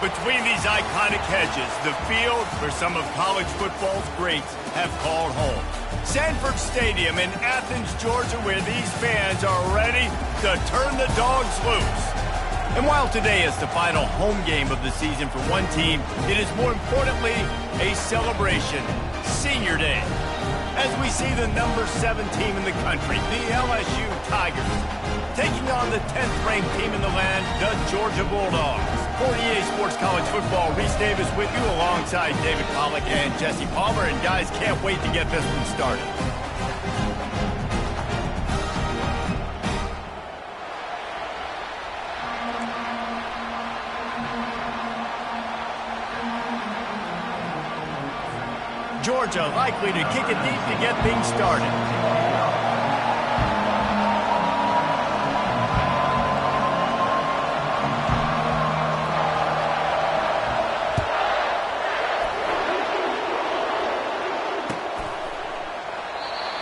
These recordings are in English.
Between these iconic hedges, the field where some of college football's greats have called home. Sanford Stadium in Athens, Georgia, where these fans are ready to turn the dogs loose. And while today is the final home game of the season for one team, it is more importantly a celebration, Senior Day. As we see the number 7 team in the country, the LSU Tigers, taking on the 10th-ranked team in the land, the Georgia Bulldogs. For EA Sports College Football, Reese Davis with you alongside David Pollack and Jesse Palmer. And guys, can't wait to get this one started. Georgia likely to kick it deep to get things started.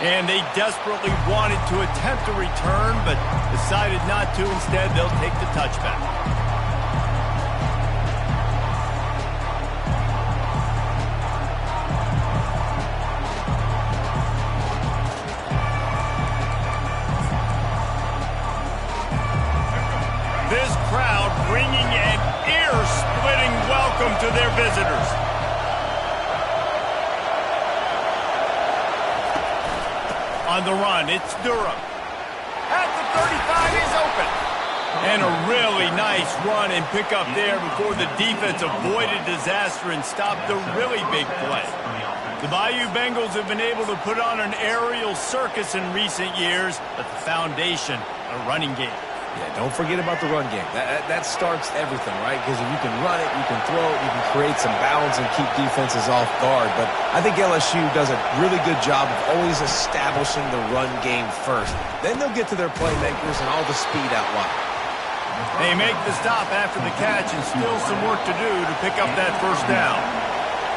And they desperately wanted to attempt a return, but decided not to. Instead, they'll take the touchback. This crowd bringing an ear-splitting welcome to their visitors. On the run, it's Durham. At the 35, he's open. And a really nice run and pick up there before the defense avoided disaster and stopped the really big play. The Bayou Bengals have been able to put on an aerial circus in recent years, but the foundation, a running game. Yeah, don't forget about the run game. That starts everything, right? Because if you can run it, you can throw it, you can create some bounds and keep defenses off guard. But I think LSU does a really good job of always establishing the run game first. Then they'll get to their playmakers and all the speed out wide. They make the stop after the catch and still some work to do to pick up that first down.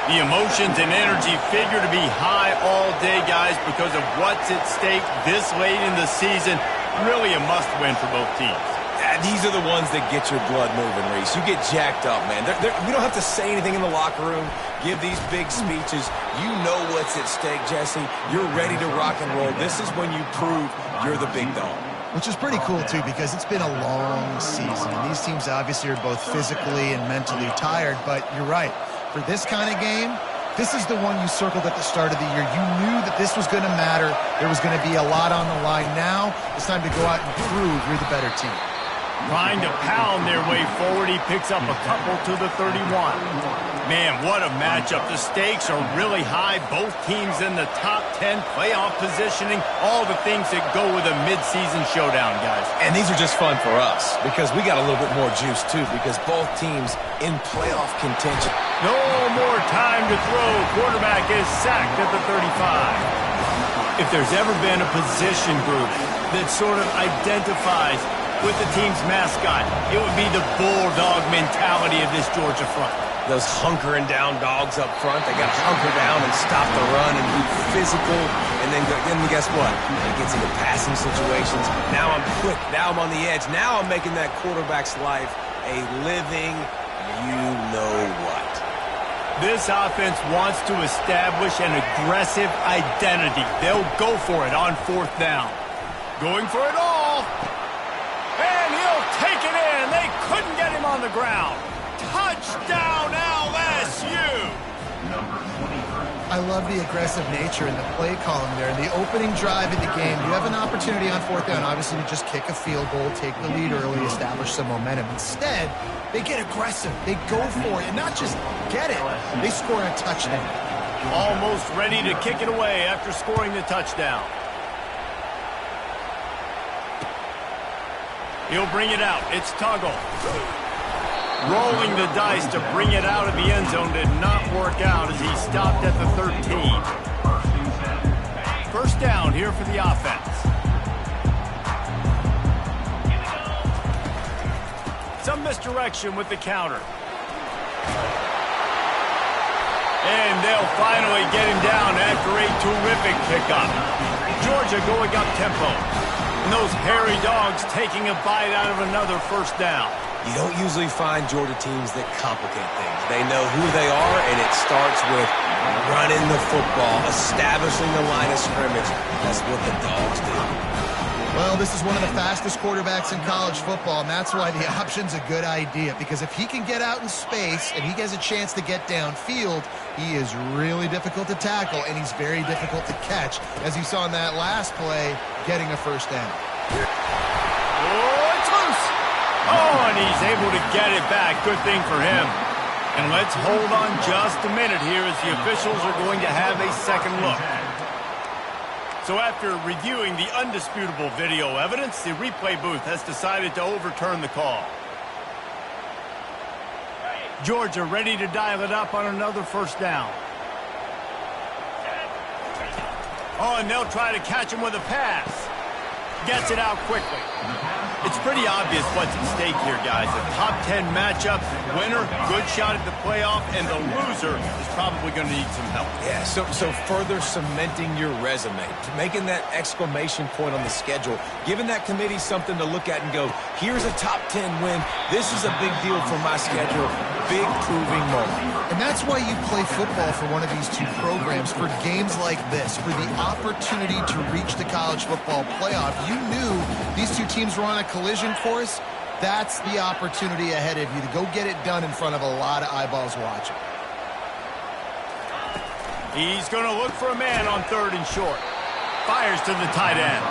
The emotions and energy figure to be high all day, guys, because of what's at stake this late in the season. Really a must-win for both teams. These are the ones that get your blood moving, Reese. You get jacked up, man. We don't have to say anything in the locker room, give these big speeches. You know what's at stake, Jesse. You're ready to rock and roll. This is when you prove you're the big dog. Which is pretty cool, too, because it's been a long season. And these teams obviously are both physically and mentally tired, but you're right. For this kind of game, this is the one you circled at the start of the year. You knew that this was going to matter. There was going to be a lot on the line. Now it's time to go out and prove you're the better team. Trying to pound their way forward, he picks up a couple to the 31. Man, what a matchup. The stakes are really high. Both teams in the top 10, playoff positioning, all the things that go with a midseason showdown, guys. And these are just fun for us because we got a little bit more juice, too, because both teams in playoff contention. No more time to throw. Quarterback is sacked at the 35. If there's ever been a position group that sort of identifies with the team's mascot, it would be the bulldog mentality of this Georgia front. Those hunkering down dogs up front, they got to hunker down and stop the run and be physical. And then guess what? It gets into passing situations. Now I'm quick. Now I'm on the edge. Now I'm making that quarterback's life a living you-know-what. This offense wants to establish an aggressive identity. They'll go for it on 4th down. Going for it all. And he'll take it in. They couldn't get him on the ground. Touchdown, LSU. I love the aggressive nature in the play column there. In the opening drive of the game, you have an opportunity on 4th down, obviously, to just kick a field goal, take the lead early, establish some momentum. Instead, they get aggressive. They go for it. And not just get it, they score a touchdown. Almost ready to kick it away after scoring the touchdown. He'll bring it out. It's Tuggle. Rolling the dice to bring it out of the end zone did not work out as he stopped at the 13. First down here for the offense. Some misdirection with the counter. And they'll finally get him down after a terrific pickup. Georgia going up tempo. And those hairy dogs taking a bite out of another first down. You don't usually find Georgia teams that complicate things. They know who they are, and it starts with running the football, establishing the line of scrimmage. That's what the Dogs do. Well, this is one of the fastest quarterbacks in college football, and that's why the option's a good idea, because if he can get out in space and he has a chance to get downfield, he is really difficult to tackle, and he's very difficult to catch, as you saw in that last play, getting a first down. Oh, it's loose. Oh, and he's able to get it back. Good thing for him. And let's hold on just a minute here as the officials are going to have a second look. So after reviewing the undisputable video evidence, the replay booth has decided to overturn the call. Georgia ready to dial it up on another first down. Oh, and they'll try to catch him with a pass. Gets it out quickly. It's pretty obvious what's at stake here, guys. A top 10 matchup, winner, good shot at the playoff, and the loser is probably going to need some help. Yeah, so further cementing your resume, making that exclamation point on the schedule, giving that committee something to look at and go, here's a top 10 win. This is a big deal for my schedule. Big proving moment. And that's why you play football for one of these two programs, for games like this, for the opportunity to reach the college football playoff. You knew these two teams were on a collision course. That's the opportunity ahead of you to go get it done in front of a lot of eyeballs watching. He's going to look for a man on third and short. Fires to the tight end.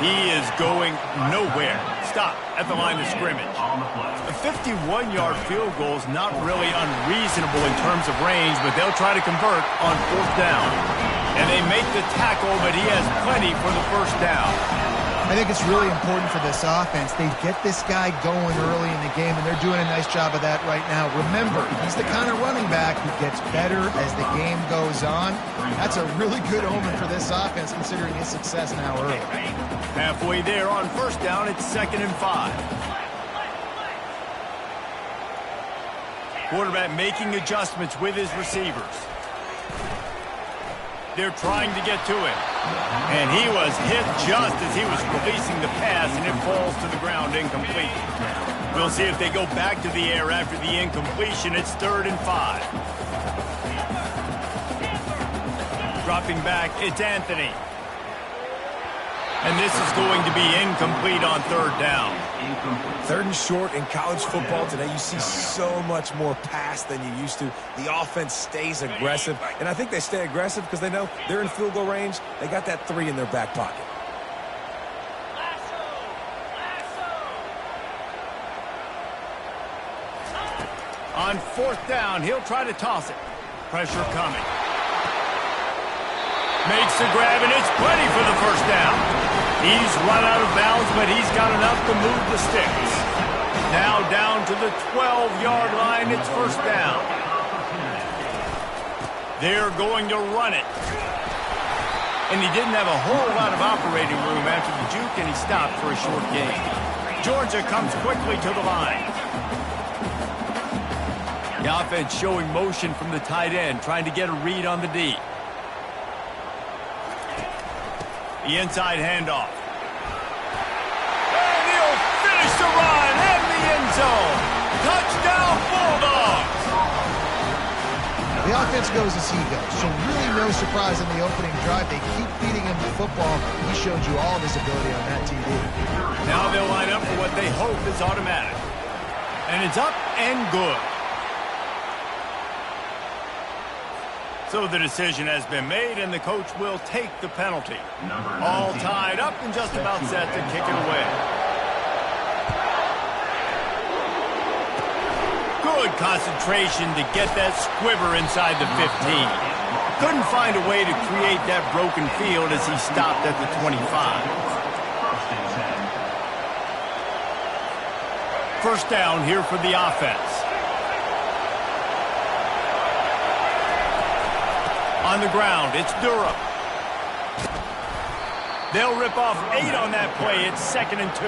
He is going nowhere. Stop at the line of scrimmage. A 51-yard field goal is not really unreasonable in terms of range, but they'll try to convert on fourth down. And they make the tackle, but he has plenty for the first down. I think it's really important for this offense. They get this guy going early in the game, and they're doing a nice job of that right now. Remember, he's the kind of running back who gets better as the game goes on. That's a really good omen for this offense, considering his success now early. Halfway there on first down, it's 2nd and 5. Quarterback making adjustments with his receivers. They're trying to get to him. And he was hit just as he was releasing the pass, and it falls to the ground incomplete. We'll see if they go back to the air after the incompletion. It's 3rd and 5. Dropping back, it's Anthony. And this is going to be incomplete on 3rd down. 3rd and short in college football today, you see so much more pass than you used to. The offense stays aggressive, and I think they stay aggressive because they know they're in field goal range. They got that 3 in their back pocket. On 4th down, he'll try to toss it. Pressure coming. Makes the grab, and it's plenty for the first down. He's run out of bounds, but he's got enough to move the sticks. Now down to the 12-yard line, it's first down. They're going to run it. And he didn't have a whole lot of operating room after the juke, and he stopped for a short gain. Georgia comes quickly to the line. The offense showing motion from the tight end, trying to get a read on the D. The inside handoff. And he'll finish the run in the end zone. Touchdown, Bulldogs! The offense goes as he goes, so really no surprise in the opening drive. They keep feeding him the football. He showed you all of his ability on that TV. Now they'll line up for what they hope is automatic. And it's up and good. So the decision has been made, and the coach will take the penalty. All tied up and just about set to kick it away. Good concentration to get that squiver inside the 15. Couldn't find a way to create that broken field as he stopped at the 25. First down here for the offense. On the ground, it's Durham. They'll rip off 8 on that play. It's 2nd and 2.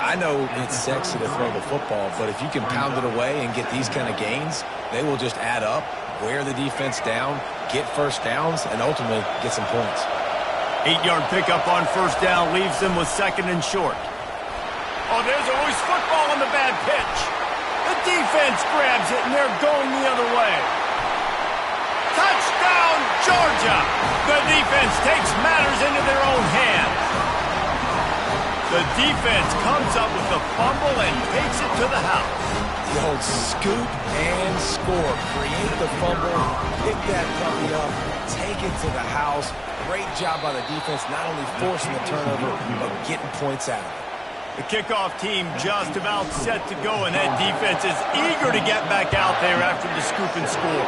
I know it's sexy to throw the football, but if you can pound it away and get these kind of gains, they will just add up, wear the defense down, get first downs, and ultimately get some points. 8-yard pickup on first down leaves them with 2nd and short. Oh, there's always his football on the bad pitch. The defense grabs it, and they're going the other way. Touchdown, Georgia! The defense takes matters into their own hands. The defense comes up with the fumble and takes it to the house. The old scoop and score. Create the fumble, pick that puppy up, take it to the house. Great job by the defense, not only forcing the turnover, but getting points out of it. The kickoff team just about set to go, and that defense is eager to get back out there after the scoop and score.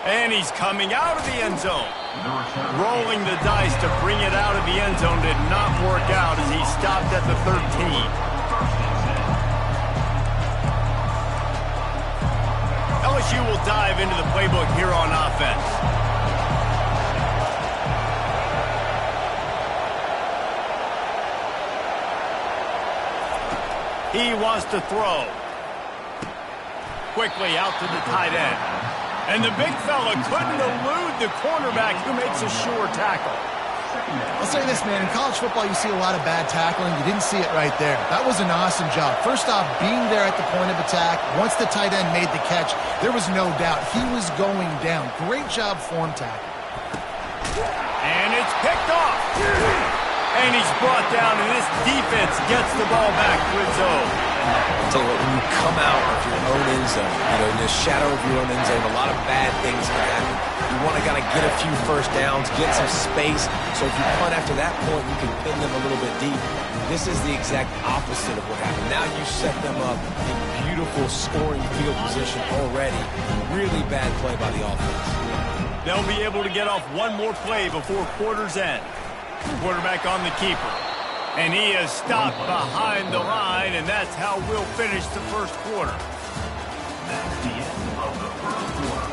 And he's coming out of the end zone. Rolling the dice to bring it out of the end zone did not work out as he stopped at the 13. LSU will dive into the playbook here on offense. He wants to throw. Quickly out to the tight end. And the big fella couldn't elude the cornerback who makes a sure tackle. I'll say this, man. In college football, you see a lot of bad tackling. You didn't see it right there. That was an awesome job. First off, being there at the point of attack. Once the tight end made the catch, there was no doubt he was going down. Great job form tackle. And it's picked off. And he's brought down, and this defense gets the ball back to its own. I'll tell you what, when you come out of your own end zone, in the shadow of your own end zone, a lot of bad things can happen. You want to kind of get a few first downs, get some space, so if you punt after that point, you can pin them a little bit deep. This is the exact opposite of what happened. Now you set them up in beautiful scoring field position already. Really bad play by the offense. They'll be able to get off one more play before quarter's end. Quarterback on the keeper. And he is stopped behind the line, and that's how we'll finish the first quarter. That's the end of the first quarter.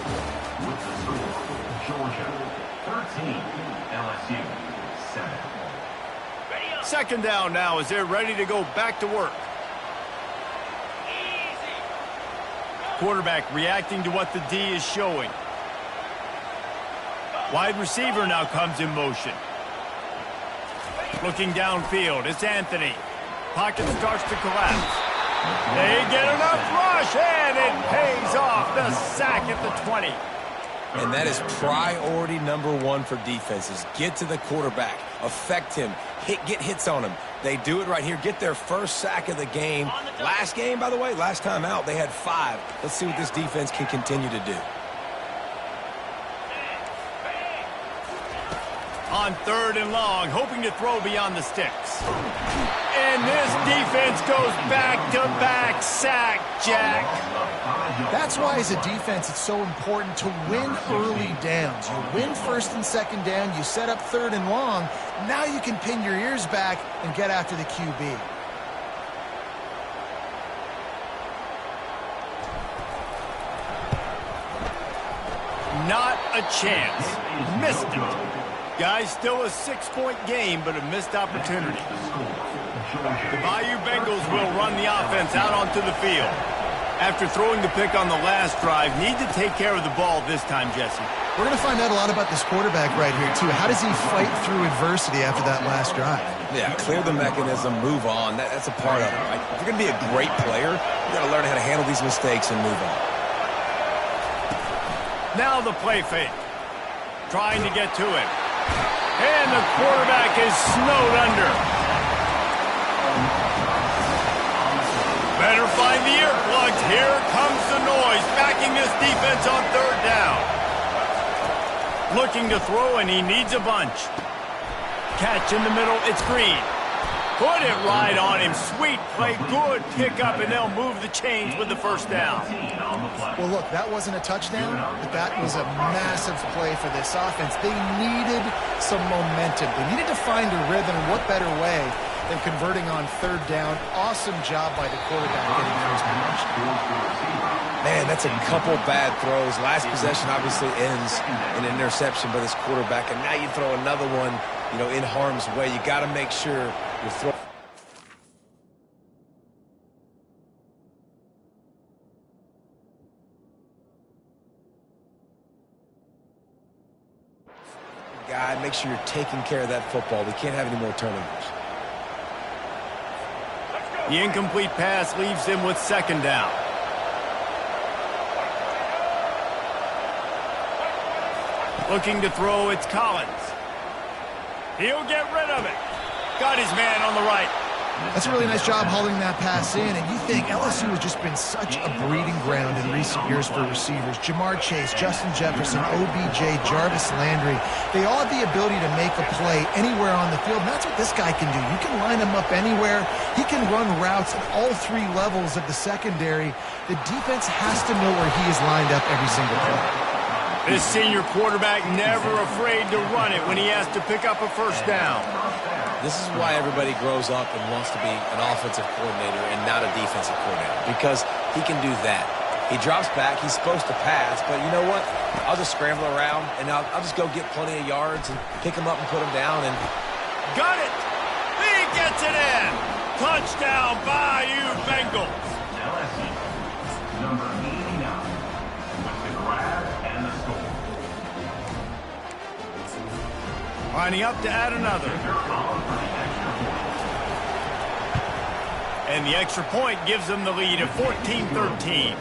With the score, Georgia 13, LSU 7. Second down now as they're ready to go back to work. Quarterback reacting to what the D is showing. Wide receiver now comes in motion. Looking downfield, it's Anthony. Pocket starts to collapse. They get enough rush, and it pays off. The sack at the 20. And that is priority number one for defenses. Get to the quarterback. Affect him. Get hits on him. They do it right here. Get their first sack of the game. Last game, by the way, last time out, they had 5. Let's see what this defense can continue to do. On third and long, hoping to throw beyond the sticks. And this defense goes back-to-back sack, Jack. That's why, as a defense, it's so important to win early downs. You win first and second down, you set up third and long. Now you can pin your ears back and get after the QB. Not a chance. Missed it. Guys, still a 6-point game, but a missed opportunity. The Bayou Bengals will run the offense out onto the field. After throwing the pick on the last drive, need to take care of the ball this time, Jesse. We're going to find out a lot about this quarterback right here, too. How does he fight through adversity after that last drive? Yeah, clear the mechanism, move on. That's a part of it, right? If you're going to be a great player, you got to learn how to handle these mistakes and move on. Now the play fake. Trying to get to him. And the quarterback is snowed under. Better find the earplugs. Here comes the noise, backing this defense on third down. Looking to throw, and he needs a bunch. Catch in the middle, it's Green. Put it right on him. Sweet play, good pickup, and they'll move the chains with the first down. Well, look, that wasn't a touchdown, but that was a massive play for this offense. They needed some momentum. They needed to find a rhythm, and what better way than converting on third down. Awesome job by the quarterback getting those motion. Man, that's a couple bad throws. Last possession obviously ends in an interception by this quarterback, and now you throw another one, in harm's way. You got to make sure you're throwing. Guy, make sure you're taking care of that football. We can't have any more turnovers. The incomplete pass leaves him with second down. Looking to throw, it's Collins. He'll get rid of it. Got his man on the right. That's a really nice job hauling that pass in, and you think LSU has just been such a breeding ground in recent years for receivers. Jamar Chase, Justin Jefferson, OBJ, Jarvis Landry, they all have the ability to make a play anywhere on the field, and that's what this guy can do. You can line him up anywhere. He can run routes at all three levels of the secondary. The defense has to know where he is lined up every single play. This senior quarterback never afraid to run it when he has to pick up a first down. This is why everybody grows up and wants to be an offensive coordinator and not a defensive coordinator, because he can do that. He drops back. He's supposed to pass, but you know what? I'll just scramble around, and I'll just go get plenty of yards and pick him up and put him down. And got it! He gets it in! Touchdown, Bayou Bengals! LSU, number 89, with the grab and the score. Lining up to add another. And the extra point gives them the lead at 14-13.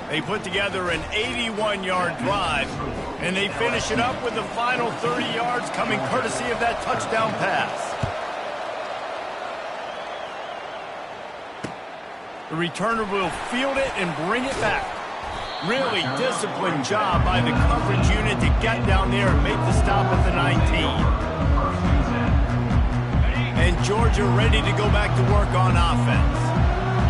They put together an 81-yard drive, and they finish it up with the final 30 yards coming courtesy of that touchdown pass. The returner will field it and bring it back. Really disciplined job by the coverage unit to get down there and make the stop at the 19. And Georgia ready to go back to work on offense.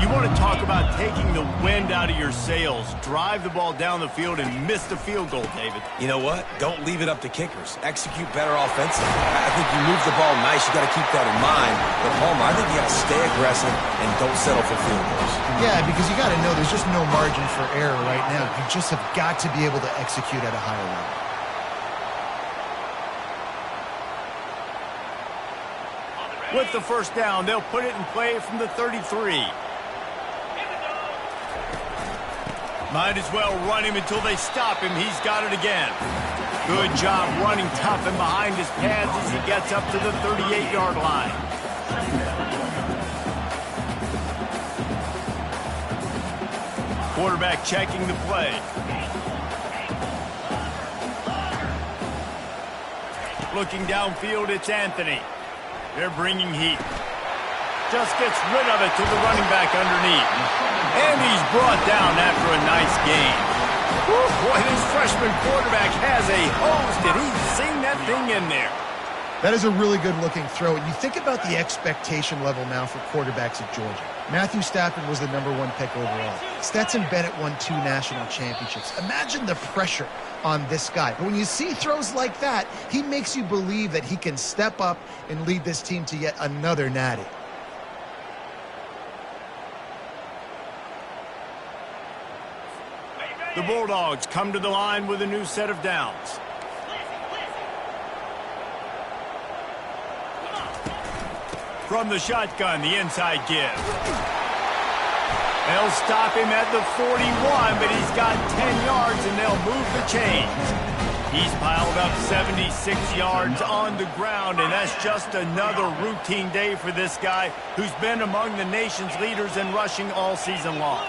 You want to talk about taking the wind out of your sails. Drive the ball down the field and miss the field goal, David. you know what? Don't leave it up to kickers. Execute better offensively. I think you move the ball nice. You got to keep that in mind. But, Palmer, I think you got to stay aggressive and don't settle for field goals. Yeah, because you got to know there's just no margin for error right now. You just have got to be able to execute at a higher level. With the first down, they'll put it in play from the 33. Might as well run him until they stop him. He's got it again. Good job running tough and behind his pads as he gets up to the 38-yard line. Quarterback checking the play. Looking downfield, it's Anthony. They're bringing heat. Just gets rid of it to the running back underneath. And he's brought down after a nice gain. Woo, boy, this freshman quarterback has a hose. Did he sing that thing in there? That is a really good-looking throw. And you think about the expectation level now for quarterbacks at Georgia. Matthew Stafford was the #1 pick overall. Stetson Bennett won 2 national championships. Imagine the pressure on this guy. But when you see throws like that, he makes you believe that he can step up and lead this team to yet another natty. The Bulldogs come to the line with a new set of downs. From the shotgun, the inside give. They'll stop him at the 41, but he's got 10 yards, and they'll move the chains. He's piled up 76 yards on the ground, and that's just another routine day for this guy who's been among the nation's leaders in rushing all season long.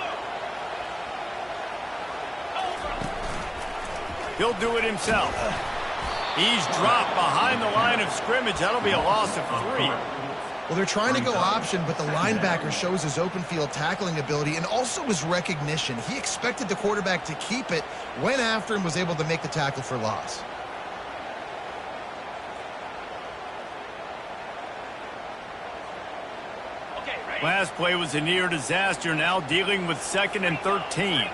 He'll do it himself. He's dropped behind the line of scrimmage. That'll be a loss of 3. Well, they're trying to go option, but the linebacker shows his open field tackling ability and also his recognition. He expected the quarterback to keep it, went after him, was able to make the tackle for loss. Last play was a near disaster, now dealing with 2nd and 13.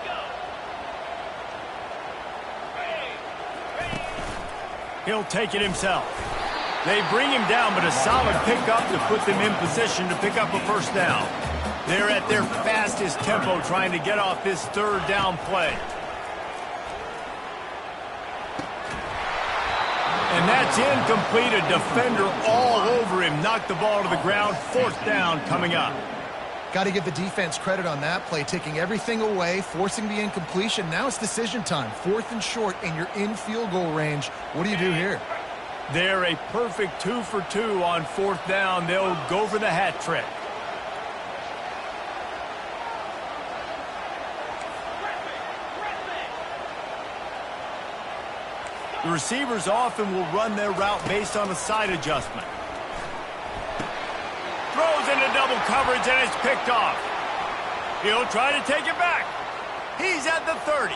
He'll take it himself. They bring him down, but a solid pickup to put them in position to pick up a first down. They're at their fastest tempo trying to get off this 3rd down play. And that's incomplete. A defender all over him. Knocked the ball to the ground. 4th down coming up. Got to give the defense credit on that play, taking everything away, forcing the incompletion. Now it's decision time. 4th and short, and you're in field goal range. What do you do here? They're a perfect 2 for 2 on 4th down. They'll go for the hat trick. The receivers often will run their route based on a side adjustment. Throws into double coverage, and it's picked off. He'll try to take it back. He's at the 30.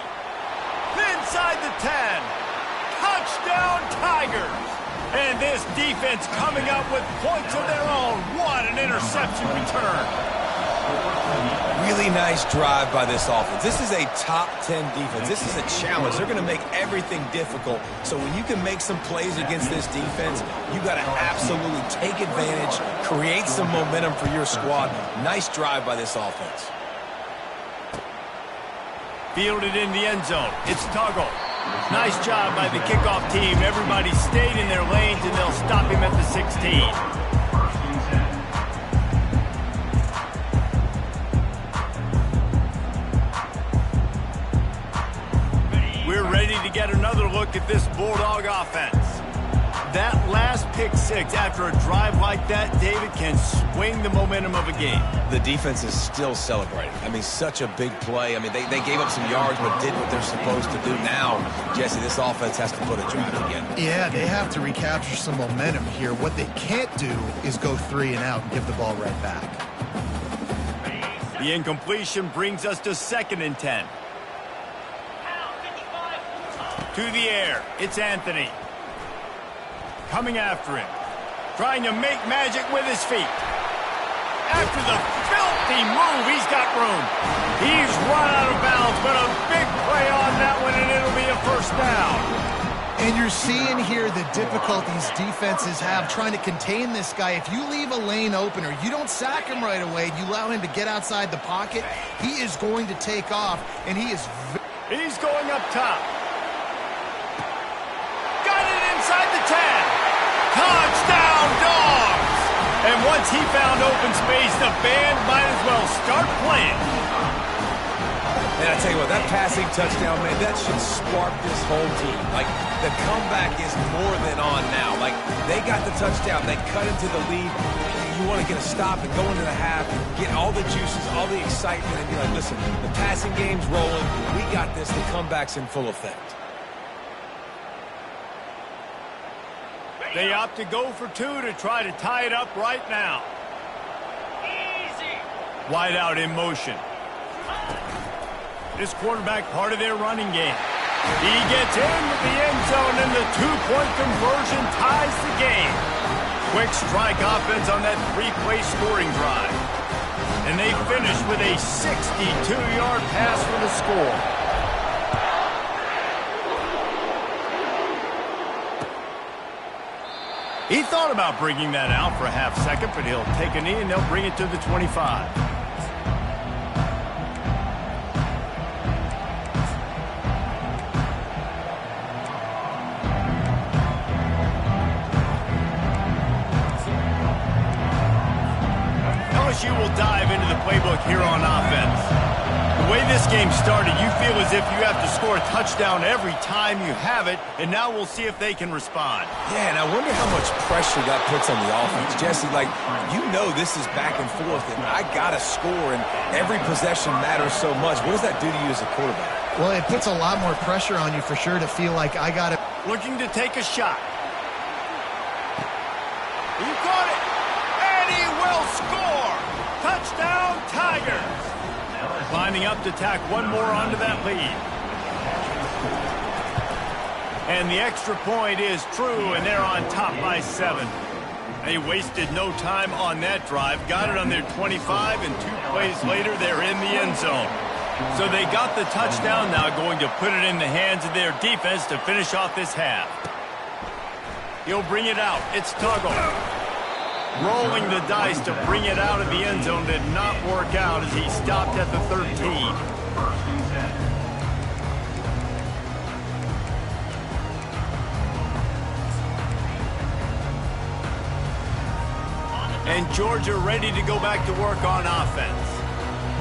Inside the 10. Touchdown, Tigers! And this defense coming up with points of their own. What an interception return. Really nice drive by this offense. This is a top 10 defense. This is a challenge. They're going to make everything difficult. So when you can make some plays against this defense, you got to absolutely take advantage, create some momentum for your squad. Nice drive by this offense. Fielded in the end zone. It's Tuggle. Nice job by the kickoff team. Everybody stayed in their lanes, and they'll stop him at the 16. We're ready to get another look at this Bulldog offense. That last pick six after a drive like that, David, can swing the momentum of a game. The defense is still celebrating. I mean, such a big play. I mean, they gave up some yards but did what they're supposed to do. Now, Jesse, this offense has to put a drive together. Yeah, they have to recapture some momentum here. What they can't do is go 3 and out and give the ball right back. The incompletion brings us to 2nd and 10. To the air, it's Anthony. Coming after him. Trying to make magic with his feet. After the filthy move, he's got room. He's run out of bounds, but a big play on that one, and it'll be a first down. And you're seeing here the difficulties defenses have trying to contain this guy. If you leave a lane open or you don't sack him right away, you allow him to get outside the pocket, he is going to take off, and he is... He's going up top. Got it inside the 10. Touchdown, Dogs! And once he found open space, the band might as well start playing. And I tell you what, that passing touchdown, man, that should spark this whole team. Like, the comeback is more than on now. Like, they got the touchdown. They cut into the lead. You want to get a stop and go into the half, get all the juices, all the excitement, and be like, listen, the passing game's rolling. We got this. The comeback's in full effect. They opt to go for 2 to try to tie it up right now. Easy. Wide out in motion. This quarterback part of their running game. He gets into the end zone, and the 2-point conversion ties the game. Quick strike offense on that 3-play scoring drive. And they finish with a 62-yard pass for the score. He thought about bringing that out for a half second, but he'll take a knee and they'll bring it to the 25. LSU will dive into the playbook here on offense. The way this game started, you feel as if you have to score a touchdown every time you have it, and now we'll see if they can respond. Yeah, and I wonder how much pressure that puts on the offense. Jesse, like, you know this is back and forth, and I got to score, and every possession matters so much. What does that do to you as a quarterback? Well, it puts a lot more pressure on you for sure to feel like I got to... Looking to take a shot. He caught it, and he will score! Touchdown, Tigers! Lining up to tack one more onto that lead. And the extra point is true, and they're on top by 7. They wasted no time on that drive. Got it on their 25, and 2 plays later, they're in the end zone. So they got the touchdown, now going to put it in the hands of their defense to finish off this half. He'll bring it out. It's Tuggle. Rolling the dice to bring it out of the end zone did not work out as he stopped at the 13. And Georgia ready to go back to work on offense.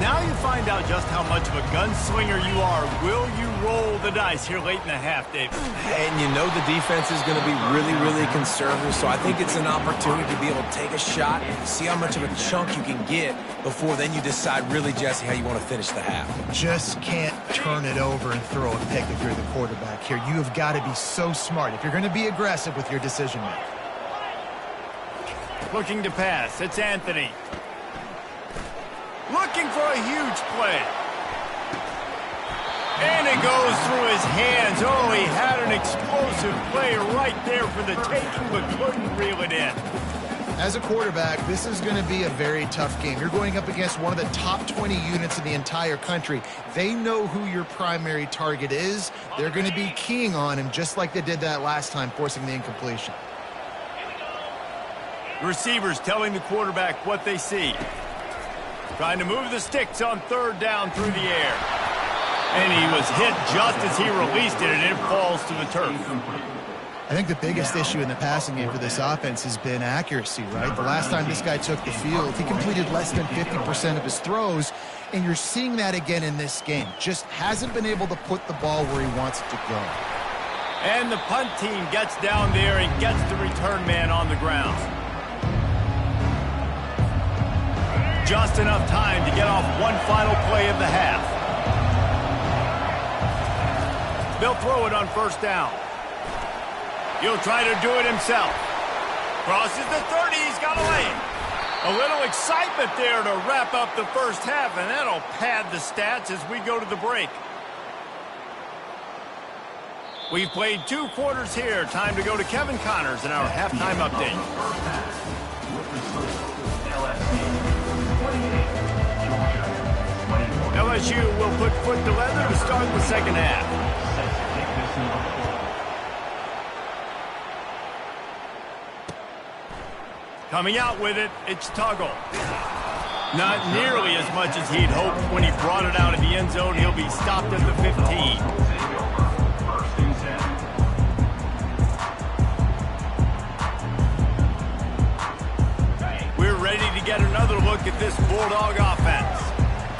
Now you find out just how much of a gunslinger you are. Will you roll the dice here late in the half, David? And you know the defense is going to be really, really conservative, so I think it's an opportunity to be able to take a shot, see how much of a chunk you can get before then you decide really, Jesse, how you want to finish the half. Just can't turn it over and throw a pick if you're the quarterback here. You have got to be so smart if you're going to be aggressive with your decision making. Looking to pass. It's Anthony. Looking for a huge play. And it goes through his hands. Oh, he had an explosive play right there for the taking, but couldn't reel it in. As a quarterback, this is going to be a very tough game. You're going up against one of the top 20 units in the entire country. They know who your primary target is. They're going to be keying on him just like they did that last time, forcing the incompletion. Receivers telling the quarterback what they see. Trying to move the sticks on third down through the air. And he was hit just as he released it, and it falls to the turf. I think the biggest issue in the passing game for this offense has been accuracy, right? The last time this guy took the field, he completed less than 50% of his throws, and you're seeing that again in this game. Just hasn't been able to put the ball where he wants it to go. And the punt team gets down there and gets the return man on the ground. Just enough time to get off one final play of the half. They'll throw it on first down. He'll try to do it himself. Crosses the 30. He's got a lane. A little excitement there to wrap up the first half, and that'll pad the stats as we go to the break. We've played 2 quarters here. Time to go to Kevin Connors in our halftime update. LSU will put foot to leather to start the second half. Coming out with it, it's Tuggle. Not nearly as much as he'd hoped when he brought it out of the end zone. He'll be stopped at the 15. We're ready to get another look at this Bulldog offense.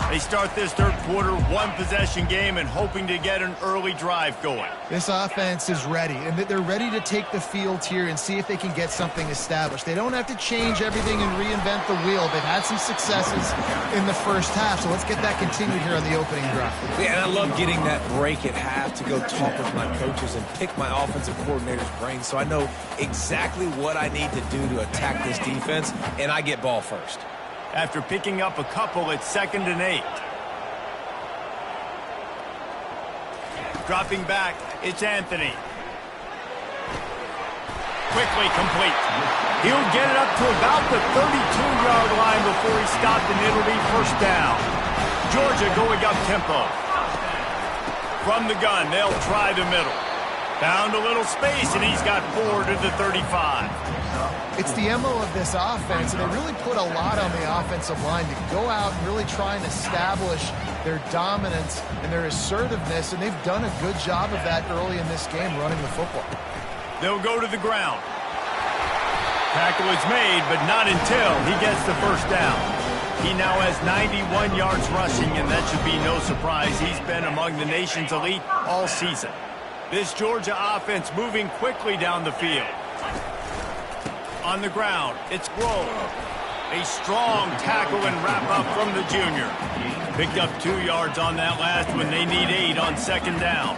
They start this third quarter, 1-possession game, and hoping to get an early drive going. This offense is ready, and they're ready to take the field here and see if they can get something established. They don't have to change everything and reinvent the wheel. They've had some successes in the first half, so let's get that continued here on the opening drive. Yeah, and I love getting that break at half to go talk with my coaches and pick my offensive coordinator's brain so I know exactly what I need to do to attack this defense, and I get ball first. After picking up a couple, it's 2nd and 8. Dropping back, it's Anthony. Quickly complete. He'll get it up to about the 32-yard line before he stopped, and it'll be first down. Georgia going up tempo. From the gun, they'll try the middle. Found a little space, and he's got 4 to the 35. It's the MO of this offense, and they really put a lot on the offensive line to go out and really try and establish their dominance and their assertiveness, and they've done a good job of that early in this game running the football. They'll go to the ground. Tackle is made, but not until he gets the first down. He now has 91 yards rushing, and that should be no surprise. He's been among the nation's elite all season. This Georgia offense moving quickly down the field. On the ground, it's Grove. A strong tackle and wrap-up from the junior. Picked up 2 yards on that last when they need 8 on second down.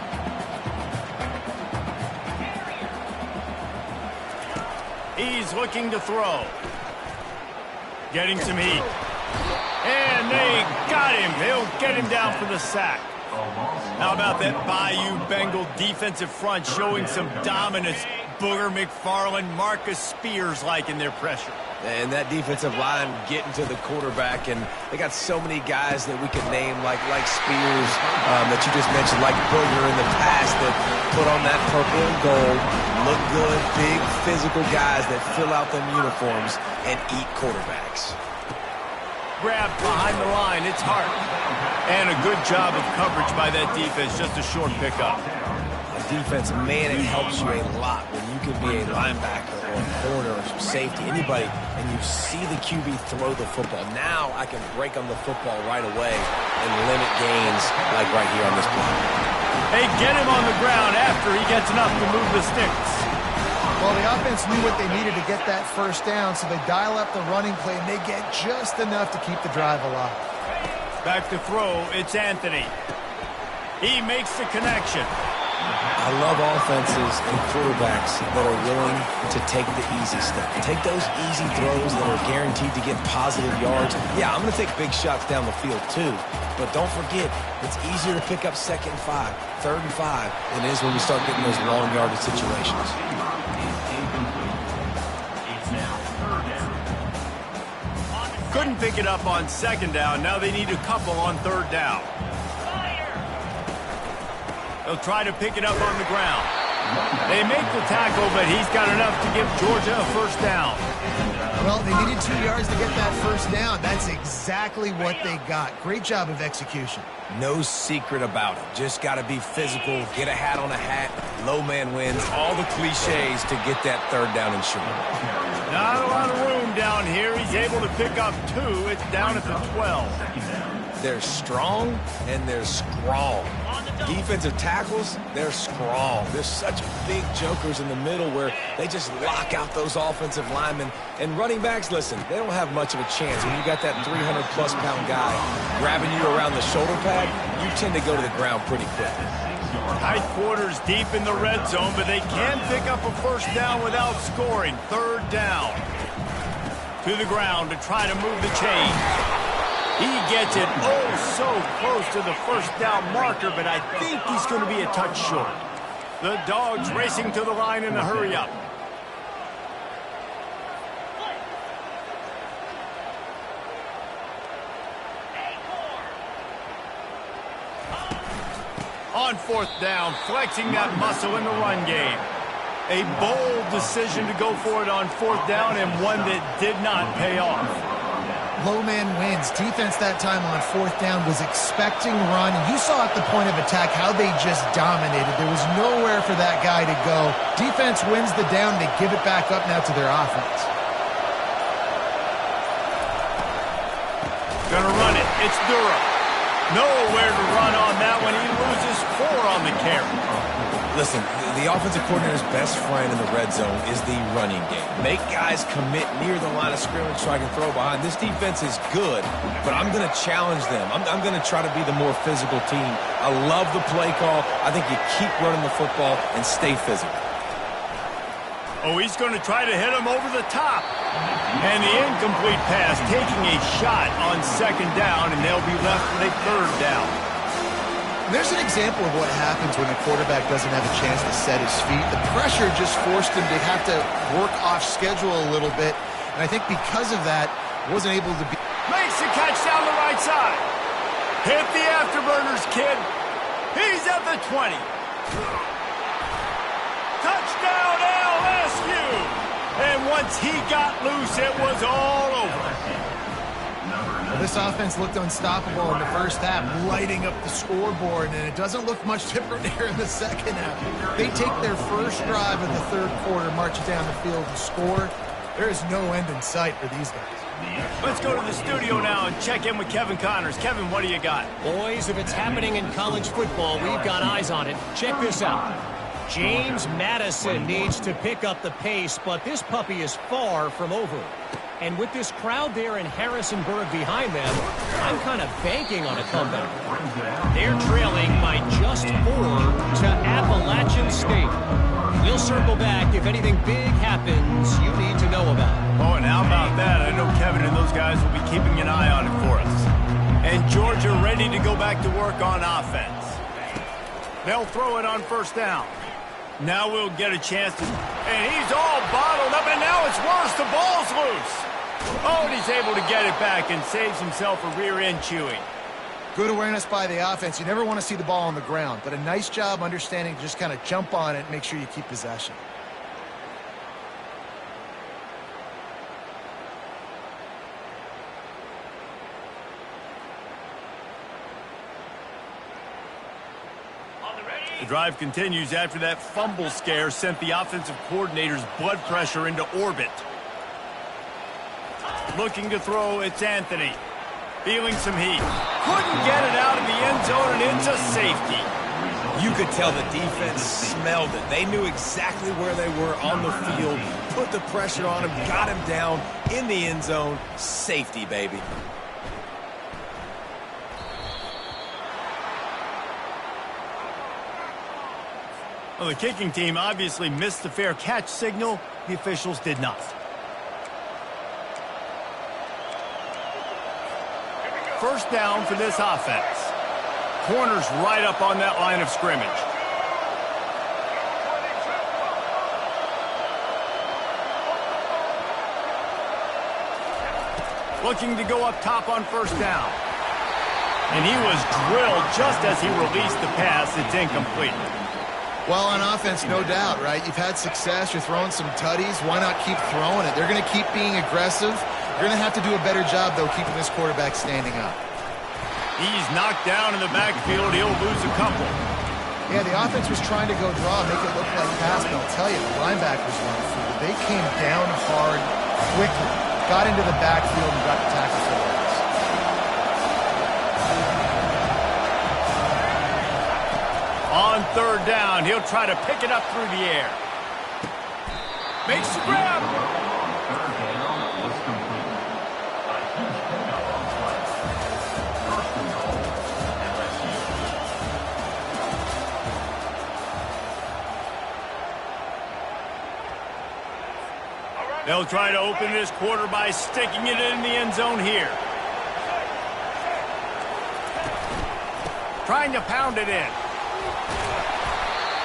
He's looking to throw. Getting some heat. And they got him. They'll get him down for the sack. How about that Bayou Bengal defensive front showing some dominance? Booger McFarland, Marcus Spears-like in their pressure. And that defensive line getting to the quarterback, and they got so many guys that we could name like Spears that you just mentioned, like Booger in the past that put on that purple and gold, look good, big physical guys that fill out them uniforms and eat quarterbacks. Grabbed behind the line, it's Hart. And a good job of coverage by that defense, just a short pickup. Defense, man, it helps you a lot when you can be a linebacker or or a corner or some safety, anybody, and you see the QB throw the football. Now I can break on the football right away and limit gains like right here on this play. They get him on the ground after he gets enough to move the sticks. Well, the offense knew what they needed to get that first down, so they dial up the running play, and they get just enough to keep the drive alive. Back to throw, it's Anthony. He makes the connection. I love offenses and quarterbacks that are willing to take the easy stuff. Take those easy throws that are guaranteed to get positive yards. Yeah, I'm going to take big shots down the field too, but don't forget, it's easier to pick up 2nd and 5, 3rd and 5 than it is when we start getting those long yardage situations. Couldn't pick it up on 2nd down. Now they need a couple on 3rd down. They'll try to pick it up on the ground. They make the tackle, but he's got enough to give Georgia a 1st down. Well, they needed 2 yards to get that 1st down. That's exactly what they got. Great job of execution. No secret about it. Just got to be physical, get a hat on a hat, low man wins, all the cliches to get that 3rd down and short. Not a lot of room down here. He's able to pick up 2. It's down at the 12. They're strong and they're strong. Defensive tackles, they're strong. There's such big jokers in the middle where they just lock out those offensive linemen. And running backs, listen, they don't have much of a chance. When you got that 300-plus pound guy grabbing you around the shoulder pad, you tend to go to the ground pretty quick. Tight quarters deep in the red zone, but they can pick up a 1st down without scoring. 3rd down. To the ground to try to move the chain. He gets it so close to the 1st down marker, but I think he's going to be a touch short. The Dogs racing to the line in a hurry-up. On 4th down, flexing that muscle in the run game. A bold decision to go for it on 4th down, and one that did not pay off. Low man wins. Defense that time on 4th down was expecting run. You saw at the point of attack how they just dominated. There was nowhere for that guy to go. Defense wins the down. They give it back up now to their offense. Gonna run it. It's Durham. Nowhere to run on that one. He loses 4 on the carry. Listen, the offensive coordinator's best friend in the red zone is the running game. Make guys commit near the line of scrimmage so I can throw behind. This defense is good, but I'm going to challenge them. I'm going to try to be the more physical team. I love the play call. I think you keep running the football and stay physical. Oh, he's going to try to hit him over the top. And the incomplete pass taking a shot on 2nd down, and they'll be left with a 3rd down. There's an example of what happens when the quarterback doesn't have a chance to set his feet. The pressure just forced him to have to work off schedule a little bit. And I think because of that, wasn't able to be... Makes the catch down the right side. Hit the afterburners, kid. He's at the 20. Touchdown, LSU. And once he got loose, it was all over. Well, this offense looked unstoppable in the 1st half, lighting up the scoreboard, and it doesn't look much different here in the 2nd half. They take their first drive of the 3rd quarter, march down the field and score. There is no end in sight for these guys. Let's go to the studio now and check in with Kevin Connors. Kevin, what do you got? Boys, if it's happening in college football, we've got eyes on it. Check this out. James Madison needs to pick up the pace, but this puppy is far from over. And with this crowd there in Harrisonburg behind them, I'm kind of banking on a comeback. They're trailing by just 4 to Appalachian State. We'll circle back if anything big happens you need to know about. Oh, and how about that? I know Kevin and those guys will be keeping an eye on it for us. And Georgia ready to go back to work on offense. They'll throw it on 1st down. Now we'll get a chance to... And he's all bottled up, and now it's worse. The ball's loose. Oh, and he's able to get it back and saves himself a rear end chewing. Good awareness by the offense. You never want to see the ball on the ground, but a nice job understanding to just kind of jump on it and make sure you keep possession. The drive continues after that fumble scare sent the offensive coordinator's blood pressure into orbit. Looking to throw, it's Anthony. Feeling some heat. Couldn't get it out of the end zone, and it's a safety. You could tell the defense smelled it. They knew exactly where they were on the field, put the pressure on him, got him down in the end zone. Safety, baby. Well, the kicking team obviously missed the fair catch signal. The officials did not. First down for this offense. Corners right up on that line of scrimmage. Looking to go up top on first down. And he was drilled just as he released the pass. It's incomplete. Well, on offense, no doubt, right? You've had success. You're throwing some tutties. Why not keep throwing it? They're going to keep being aggressive. You're going to have to do a better job, though, keeping this quarterback standing up. He's knocked down in the backfield. He'll lose a couple. Yeah, the offense was trying to go draw, make it look like pass, but I'll tell you, the linebackers weren't fooled. They came down hard, quickly, got into the backfield, and got the tackle for the loss. On third down, he'll try to pick it up through the air. Makes the grab. Third down was complete. A huge pickup on play. First and goal, LSU. They'll try to open this quarter by sticking it in the end zone here. Trying to pound it in.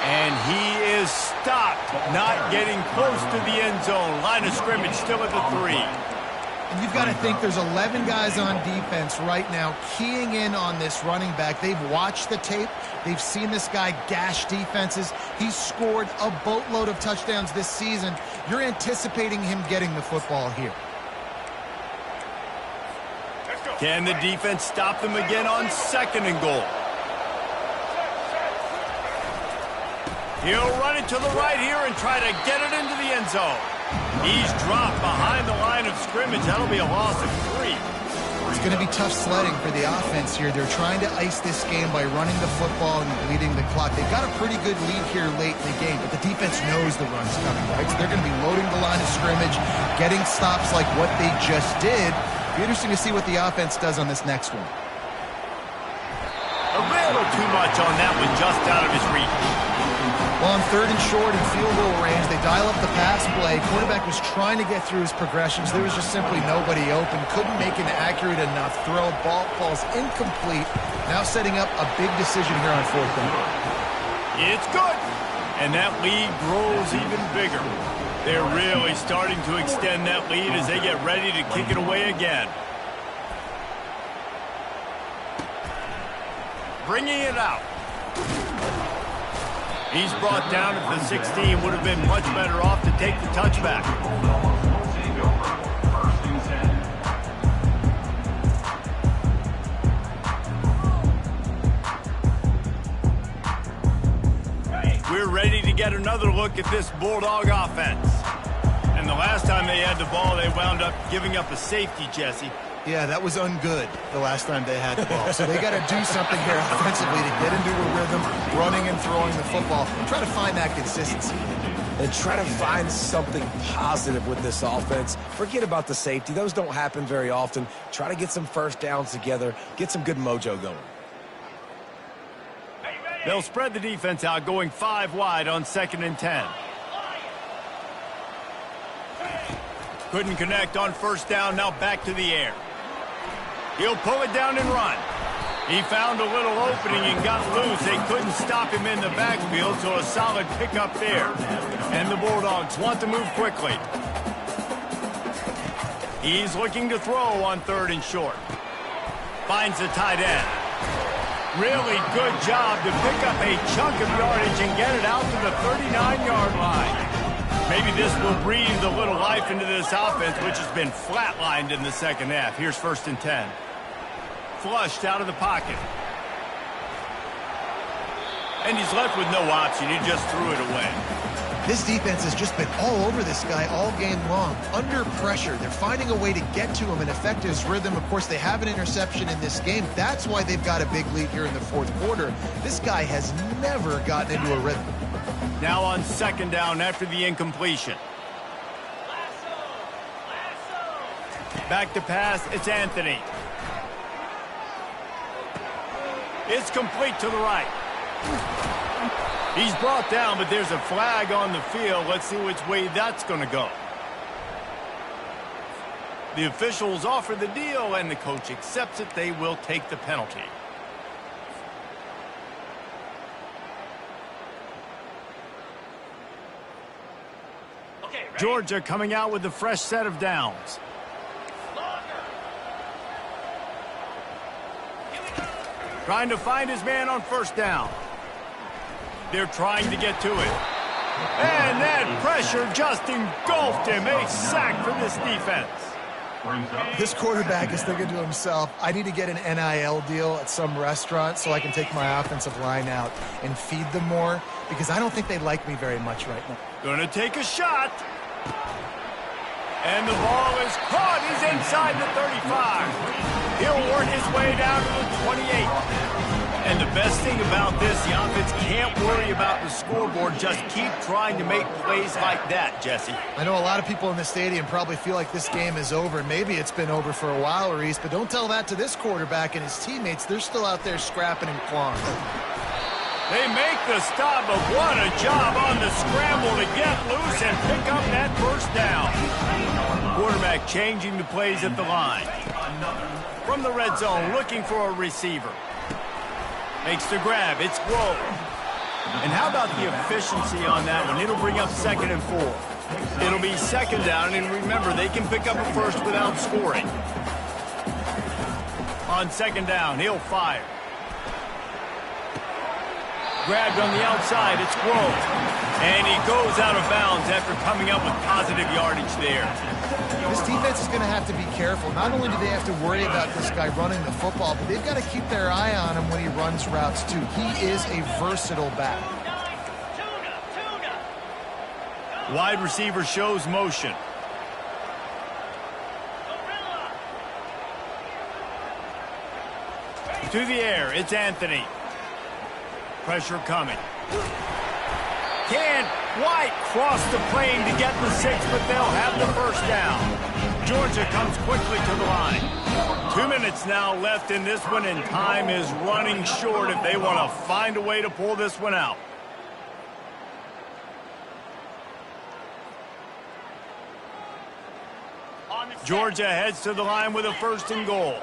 And he is stopped, not getting close to the end zone. Line of scrimmage still at the 3. And you've got to think there's 11 guys on defense right now keying in on this running back. They've watched the tape. They've seen this guy gash defenses. He's scored a boatload of touchdowns this season. You're anticipating him getting the football here. Can the defense stop them again on second and goal? He'll run it to the right here and try to get it into the end zone. He's dropped behind the line of scrimmage. That'll be a loss of 3. It's going to be tough sledding for the offense here. They're trying to ice this game by running the football and bleeding the clock. They've got a pretty good lead here late in the game, but the defense knows the run's coming, right? So they're going to be loading the line of scrimmage, getting stops like what they just did. It'll be interesting to see what the offense does on this next one. A little too much on that one, just out of his reach. Well, on third and short and field goal range, they dial up the pass play. Quarterback was trying to get through his progressions. There was just simply nobody open. Couldn't make an accurate enough throw. Ball falls incomplete. Now setting up a big decision here on fourth down. It's good. And that lead grows even bigger. They're really starting to extend that lead as they get ready to kick it away again. Bringing it out. He's brought down at the 16. Would have been much better off to take the touchback. First and 10. We're ready to get another look at this Bulldog offense. And the last time they had the ball, they wound up giving up a safety, Jesse. Yeah, that was ungood the last time they had the ball. So they got to do something here offensively to get into a rhythm, running and throwing the football, and try to find that consistency. And try to find something positive with this offense. Forget about the safety. Those don't happen very often. Try to get some first downs together, get some good mojo going. They'll spread the defense out, going 5 wide on second and 10. Couldn't connect on first down, now back to the air. He'll pull it down and run. He found a little opening and got loose. They couldn't stop him in the backfield, so a solid pickup there. And the Bulldogs want to move quickly. He's looking to throw on third and short. Finds the tight end. Really good job to pick up a chunk of yardage and get it out to the 39-yard line. Maybe this will breathe a little life into this offense, which has been flatlined in the second half. Here's first and 10. Flushed out of the pocket. And he's left with no option. He just threw it away. This defense has just been all over this guy all game long. Under pressure, they're finding a way to get to him and affect his rhythm. Of course, they have an interception in this game. That's why they've got a big lead here in the fourth quarter. This guy has never gotten into a rhythm. Now on second down after the incompletion. Back to pass, it's Anthony. It's complete to the right. He's brought down, but there's a flag on the field. Let's see which way that's going to go. The officials offer the deal, and the coach accepts it. They will take the penalty. Georgia coming out with a fresh set of downs. Trying to find his man on first down. They're trying to get to it. And that pressure just engulfed him. A sack for this defense. This quarterback is thinking to himself, I need to get an NIL deal at some restaurant so I can take my offensive line out and feed them more, because I don't think they like me very much right now. Gonna take a shot. And the ball is caught. He's inside the 35. He'll work his way down to the 28. And the best thing about this, the offense can't worry about the scoreboard. Just keep trying to make plays like that, Jesse. I know a lot of people in the stadium probably feel like this game is over. Maybe it's been over for a while, Reese, but don't tell that to this quarterback and his teammates. They're still out there scrapping and clawing. They make the stop, but what a job on the scramble to get loose and pick up that first down. Quarterback changing the plays at the line. From the red zone, looking for a receiver. Makes the grab. It's Grove. And how about the efficiency on that one? It'll bring up 2nd and 4. It'll be second down, and remember, they can pick up a first without scoring. On second down, he'll fire. Grabbed on the outside, it's Grove. And he goes out of bounds after coming up with positive yardage there. This defense is going to have to be careful. Not only do they have to worry about this guy running the football, but they've got to keep their eye on him when he runs routes too. He is a versatile back. Wide receiver shows motion. To the air, it's Anthony. Pressure coming. Can't quite cross the plane to get the 6, but they'll have the first down. Georgia comes quickly to the line. 2 minutes now left in this one, and time is running short if they want to find a way to pull this one out. Georgia heads to the line with a 1st and goal.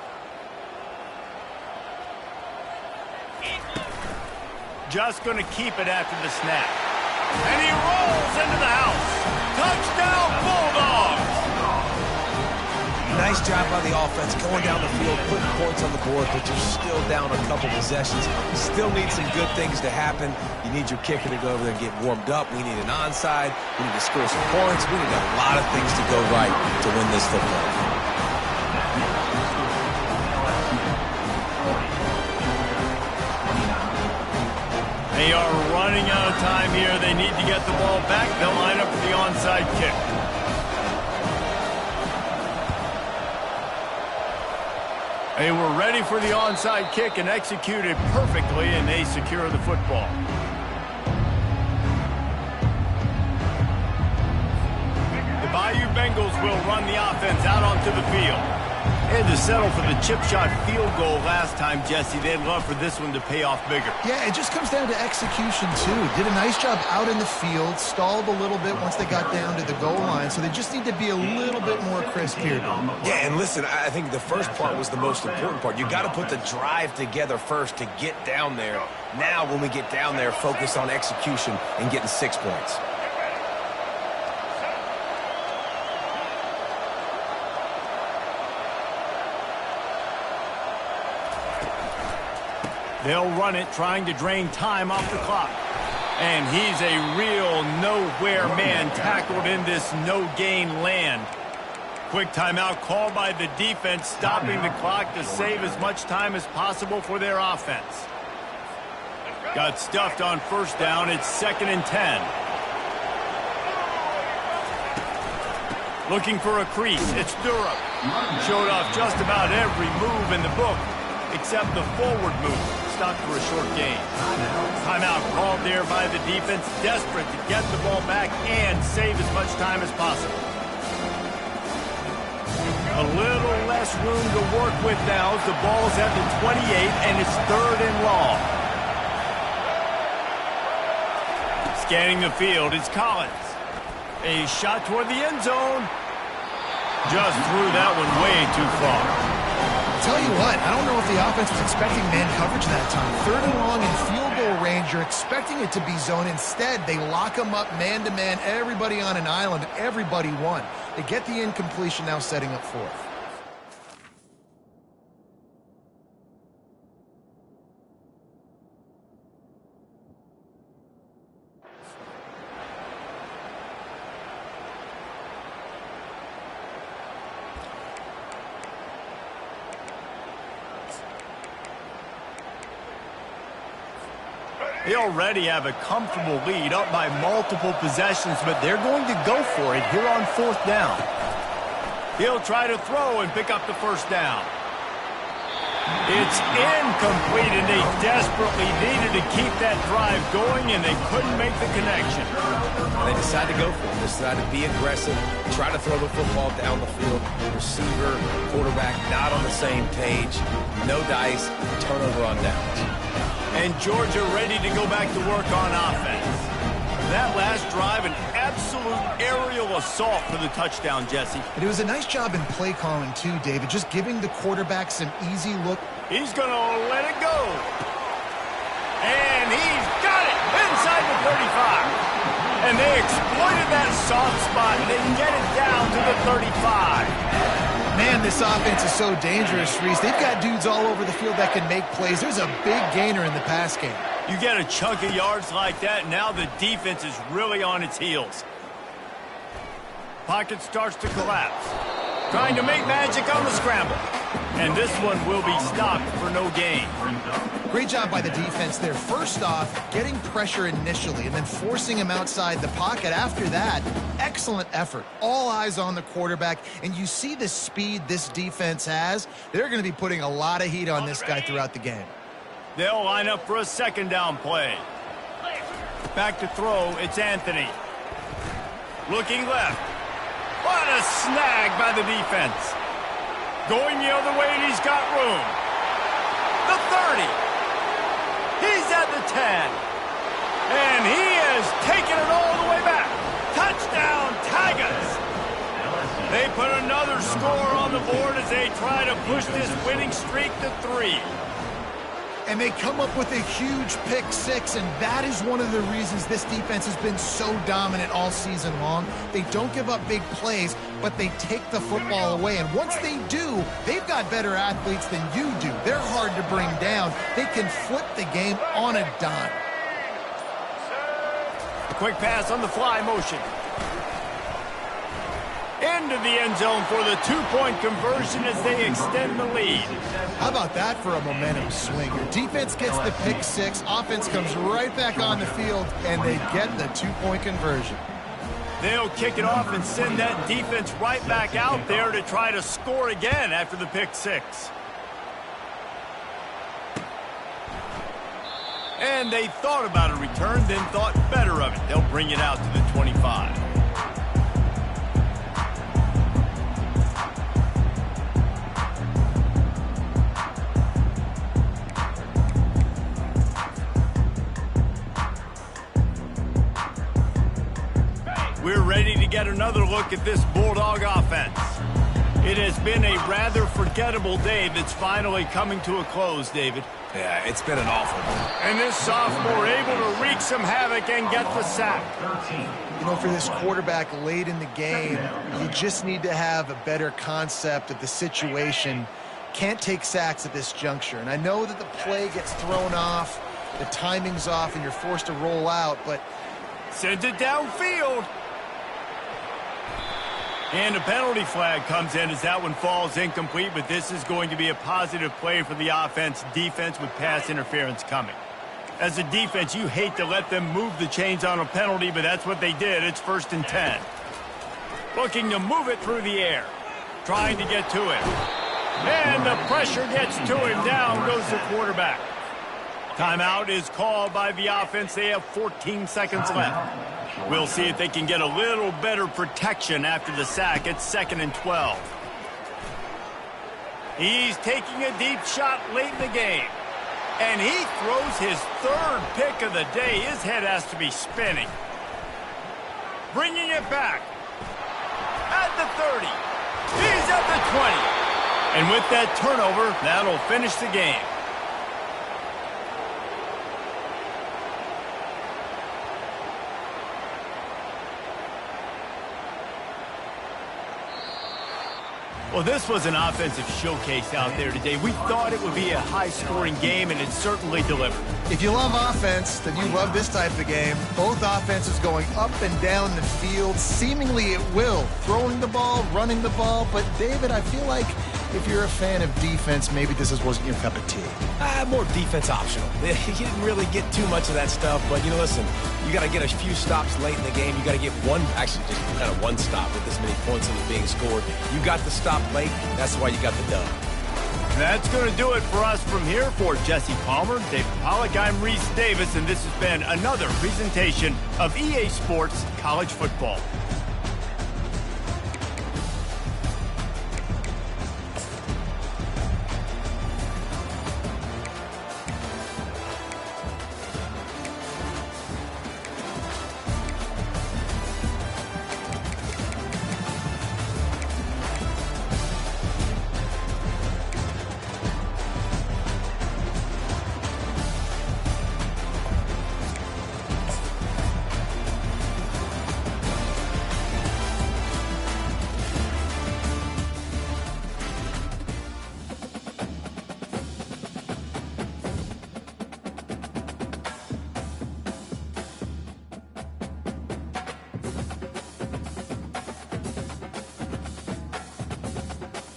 Just going to keep it after the snap. And he rolls into the house. Touchdown, Bulldogs! Nice job by the offense going down the field, putting points on the board, but you're still down a couple possessions. Still need some good things to happen. You need your kicker to go over there and get warmed up. We need an onside. We need to score some points. We need a lot of things to go right to win this football game. They are running out of time here. They need to get the ball back. They'll line up for the onside kick. They were ready for the onside kick and executed perfectly, and they secure the football. The Bayou Bengals will run the offense out onto the field. They had to settle for the chip shot field goal last time, Jesse. They'd love for this one to pay off bigger. Yeah, it just comes down to execution, too. Did a nice job out in the field, stalled a little bit once they got down to the goal line, so they just need to be a little bit more crisp here. Yeah, and listen, I think the first part was the most important part. You got to put the drive together first to get down there. Now, when we get down there, focus on execution and getting 6 points. They'll run it, trying to drain time off the clock. And he's a real nowhere man tackled in this no-gain land. Quick timeout called by the defense, stopping the clock to save as much time as possible for their offense. Got stuffed on first down. It's 2nd and 10. Looking for a crease. It's Durham. Showed off just about every move in the book except the forward move. Stopped for a short gain. Timeout called there by the defense, desperate to get the ball back and save as much time as possible. A little less room to work with now as the ball's at the 28 and it's 3rd and long. Scanning the field, it's Collins. A shot toward the end zone. Just threw that one way too far. Tell you what, I don't know if the offense was expecting man coverage that time. 3rd and long in field goal range, you're expecting it to be zone. Instead, they lock them up man-to-man, everybody on an island, everybody won. They get the incompletion, now setting up 4th. They already have a comfortable lead, up by multiple possessions, but they're going to go for it here on 4th down. He'll try to throw and pick up the first down. It's incomplete, and they desperately needed to keep that drive going, and they couldn't make the connection. They decided to go for it. They decided to be aggressive, try to throw the football down the field. Receiver, quarterback, not on the same page. No dice, turnover on downs. And Georgia ready to go back to work on offense. That last drive, an absolute aerial assault for the touchdown, Jesse. But it was a nice job in play calling, too, David, just giving the quarterback some easy look. He's going to let it go. And he's got it inside the 35. And they exploited that soft spot, and they get it down to the 35. Man, this offense is so dangerous, Reese. They've got dudes all over the field that can make plays. There's a big gainer in the pass game. You get a chunk of yards like that, now the defense is really on its heels. Pocket starts to collapse. Trying to make magic on the scramble. And this one will be stopped for no gain. Great job by the defense there. First off, getting pressure initially and then forcing him outside the pocket. After that, excellent effort. All eyes on the quarterback. And you see the speed this defense has. They're going to be putting a lot of heat on this guy throughout the game. They'll line up for a 2nd down play. Back to throw, it's Anthony. Looking left. What a snag by the defense. Going the other way, and he's got room. The 30. He's at the 10. And he is taking it all the way back. Touchdown, Tigers. They put another score on the board as they try to push this winning streak to 3. And they come up with a huge pick 6, and that is one of the reasons this defense has been so dominant all season long. They don't give up big plays, but they take the football away. And once they do, they've got better athletes than you do. They're hard to bring down. They can flip the game on a dime. A quick pass on the fly motion. Into the end zone for the 2-point conversion as they extend the lead. How about that for a momentum swing? Your defense gets the pick 6, offense comes right back on the field, and they get the 2-point conversion. They'll kick it off and send that defense right back out there to try to score again after the pick 6. And they thought about a return, then thought better of it. They'll bring it out to the 25. We're ready to get another look at this Bulldog offense. It has been a rather forgettable day that's finally coming to a close, David. Yeah, it's been an awful one. And this sophomore able to wreak some havoc and get the sack. You know, for this quarterback late in the game, you just need to have a better concept of the situation. Can't take sacks at this juncture. And I know that the play gets thrown off, the timing's off, and you're forced to roll out, but... Sends it downfield. And a penalty flag comes in as that one falls incomplete, but this is going to be a positive play for the offense. Defense with pass interference coming. As a defense, you hate to let them move the chains on a penalty, but that's what they did. It's 1st and 10. Looking to move it through the air. Trying to get to it. And the pressure gets to him. Down goes the quarterback. Timeout is called by the offense. They have 14 seconds left. We'll see if they can get a little better protection after the sack. It's 2nd and 12. He's taking a deep shot late in the game. And he throws his 3rd pick of the day. His head has to be spinning. Bringing it back. At the 30. He's at the 20. And with that turnover, that'll finish the game. Well, this was an offensive showcase out there today. We thought it would be a high-scoring game, and it certainly delivered. If you love offense, then you love this type of game. Both offenses going up and down the field, seemingly at will. Throwing the ball, running the ball. But, David, I feel like if you're a fan of defense, maybe this wasn't your cup of tea. More defense optional. You didn't really get too much of that stuff, but, listen, you got to get a few stops late in the game. You got to get just kind of one stop with this many points that was being scored. You got the stop late. That's why you got the dub. That's going to do it for us from here. For Jesse Palmer, David Pollack, I'm Reese Davis, and this has been another presentation of EA Sports College Football.